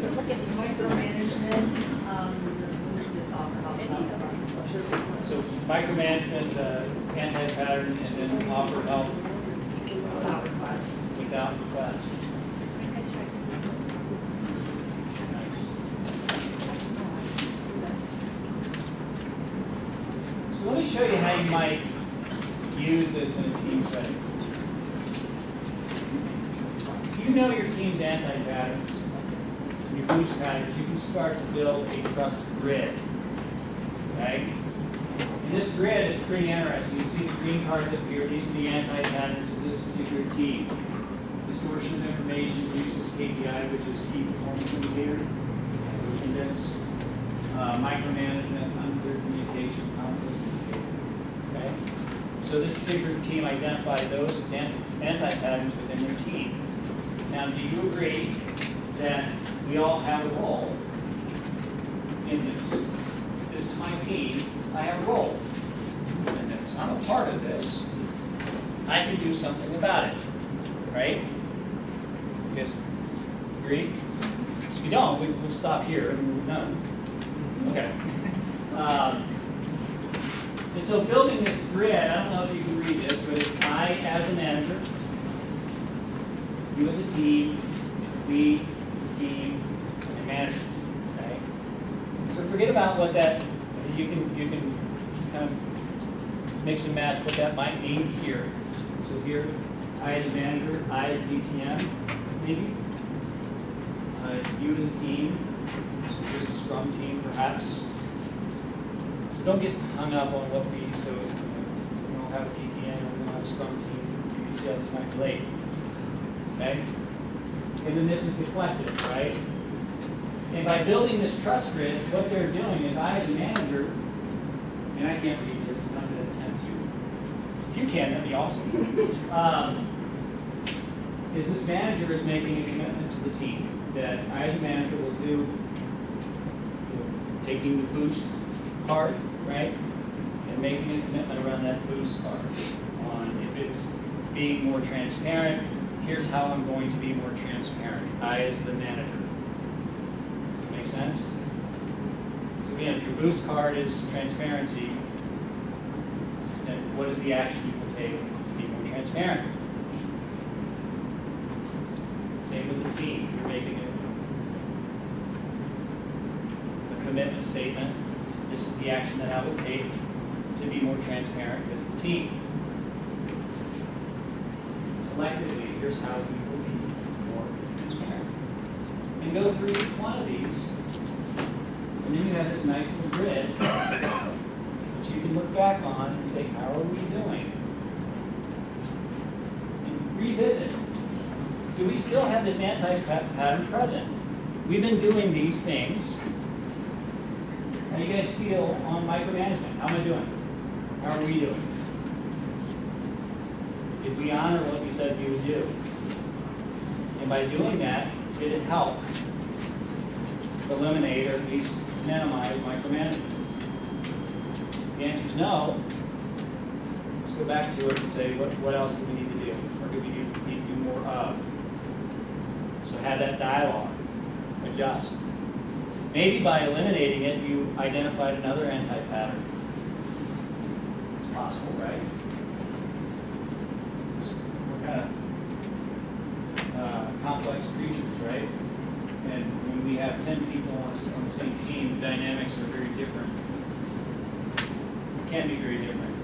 Micromanagement, the talk about So micromanagement is anti-pattern and then offer help without request. without request. Nice. So let me show you how you might use this in a team setting. If you know your team's anti-patterns, your boost patterns, you can start to build a trust grid. Okay? And this grid is pretty interesting. You see the green cards up here. These are the anti-patterns of this particular team. Distortion of information, useless KPI, which is key performance indicator, index, micromanagement, unclear communication, conflict indicator. Okay? So this particular team identified those as anti-patterns within their team. Now, do you agree that we all have a role in this? This is my team. I have a role in this. I'm a part of this. I can do something about it, right? You guys agree? If you don't, we'll stop here and move on. Okay. And so building this grid, I don't know if you can read this, but it's I as a manager, you as a team, we, the team, and manager. Okay? So forget about what that, you can kind of mix and match what that might mean here. So here, I as a manager, I as a DTM, maybe. You as a team, so here's a scrum team perhaps. So don't get hung up on what we, so we don't have a DTM or we don't have a scrum team. You can see how this might relate. Okay? And then this is the collective, right? And by building this trust grid, what they're doing is I as a manager, and I can't read this, I'm not going to attempt to. If you can, that'd be awesome. Is this manager is making a commitment to the team that I as a manager will do, taking the boost card, right? And making a commitment around that boost card on if it's being more transparent, here's how I'm going to be more transparent. I as the manager. Make sense? So again, if your boost card is transparency, then what is the action you will take to be more transparent? Same with the team. You're making a commitment statement. This is the action that I will take to be more transparent with the team. Collectively, here's how we will be more transparent. And go through each one of these. And then you have this nice little grid that you can look back on and say, how are we doing? And revisit. Do we still have this anti-pattern present? We've been doing these things. How do you guys feel on micromanagement? How am I doing? How are we doing? Did we honor what we said we would do? And by doing that, did it help eliminate or at least minimize micromanagement? The answer is no. Let's go back to it and say, what else do we need to do? Or do we need to do more of? So have that dialogue. Adjust. Maybe by eliminating it, you identified another anti-pattern. It's possible, right? We're kind of complex creatures, right? And when we have 10 people on the same team, the dynamics are very different. Can be very different.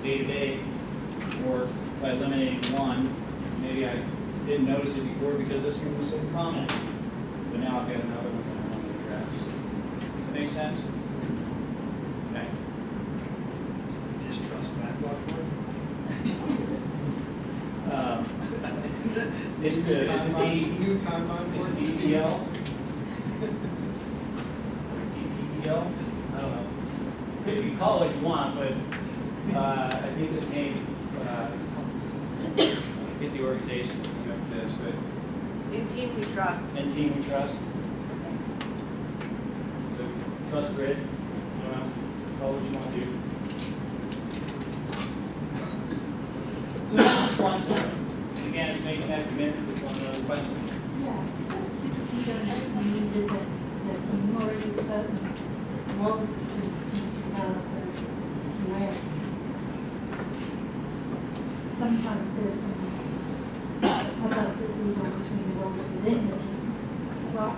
Day to day, or by eliminating one, maybe I didn't notice it before because this one was so prominent. But now I've got another one that I want to address. Does that make sense? Okay. Just trust backlog for It's the new Kanban It's board? the DTL. DTL? I don't know. You can call it what you want, but I think this name, get the organization coming up with this, but In team we trust. and team we trust. So trust grid, I don't know, call it what you want to do. So that's just one story. And again, it's making that commitment with one another question. Yeah, so typically doesn't mean already certain role to develop a QA. Sometimes there's some about that goes on between the roles within the team. Well,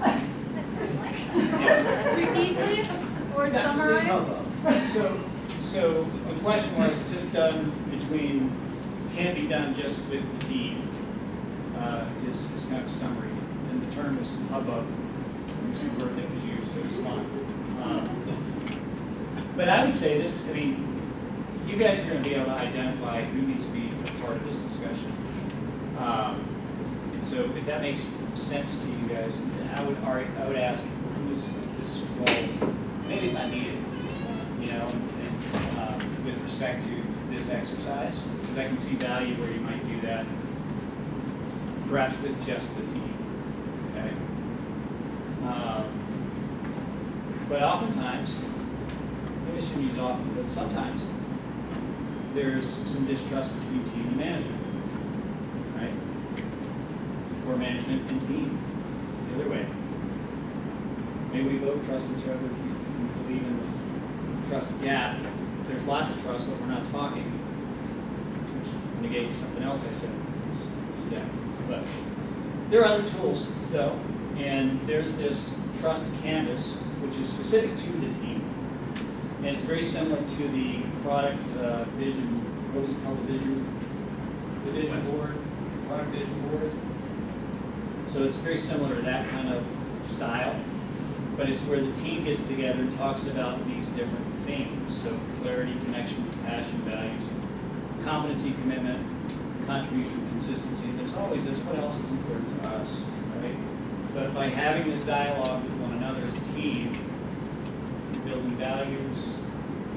Repeat, please, or summarize. So the question was, is this done between, can it be done just with the team? Is kind of a summary. And the term is hubbub, which is the word that was used, it was fun. But I would say this, I mean, you guys are going to be able to identify who needs to be a part of this discussion. And so if that makes sense to you guys, I would ask, who is this role? Maybe it's not needed, you know, and with respect to this exercise, because I can see value where you might do that, perhaps with just the team, okay? But oftentimes, maybe I shouldn't use often, but sometimes, there's some distrust between team and management, right? Or management and team, the other way. Maybe we both trust each other, we believe in the trust gap. There's lots of trust, but we're not talking, which negates something else I said. Yeah. But there are other tools, though, and there's this trust canvas, which is specific to the team, and it's very similar to the product vision. What was it called? The vision board, product vision board. So it's very similar to that kind of style, but it's where the team gets together and talks about these different things. So clarity, connection, passion, values, competency, commitment, contribution, consistency. There's always this, what else is important to us, right? But by having this dialogue with one another as a team, you're building values,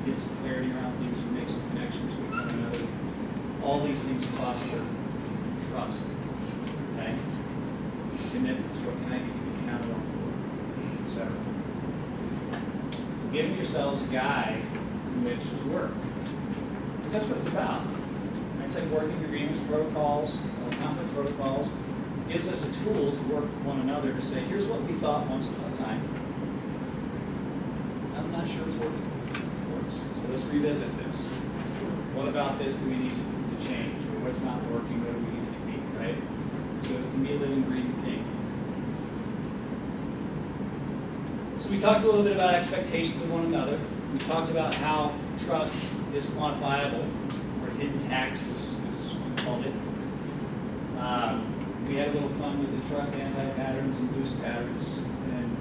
you get some clarity around things, you make some connections with one another. All these things foster trust, okay? Commitments, what can I be accountable for, etc. Giving yourselves a guide in which to work. Because that's what it's about. It's like working agreements, protocols, conflict protocols. Gives us a tool to work with one another to say, here's what we thought once upon a time. I'm not sure it's working for us. So let's revisit this. What about this do we need to change? Or what's not working, what do we need to tweak, right? So it can be a living, breathing thing. So we talked a little bit about expectations of one another. We talked about how trust is quantifiable, or hidden tax is we called it. We had a little fun with the trust anti-patterns and boost patterns. And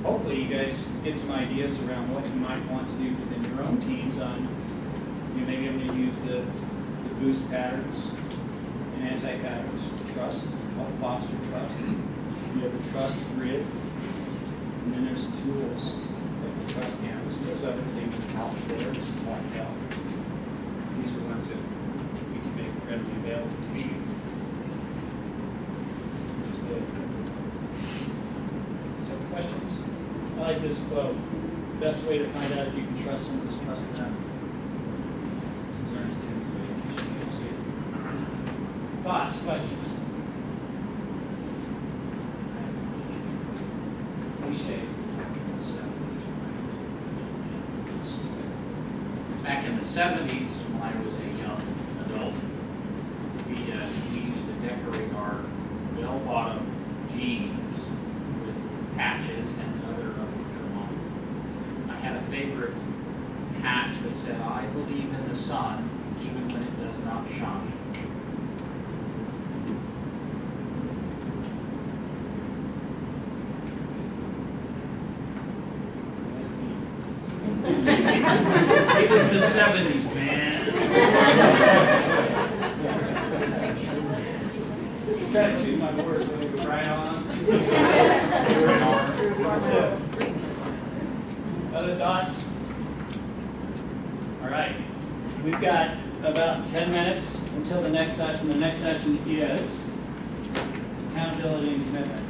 hopefully you guys get some ideas around what you might want to do within your own teams on, you know, maybe I'm going to use the boost patterns and anti-patterns for trust, help foster trust. You have the trust grid, and then there's tools like the trust canvas. And there's other things out there to talk about. These are ones that we can make readily available to you. Just some questions? I like this quote. Best way to find out if you can trust someone is trust them. This is Ernest Hemingway. You should see it. Thoughts, questions? Cliche. Back in the 70s, when I was a young adult, we used to decorate our bell-bottom jeans with patches and other accoutrements. I had a favorite patch that said, "I believe in the sun, even when it does not shine." It was the 70s, man. Try to choose my words when they go right on. That's it. Other thoughts? All right. We've got about 10 minutes until the next session. The next session is accountability and commitment.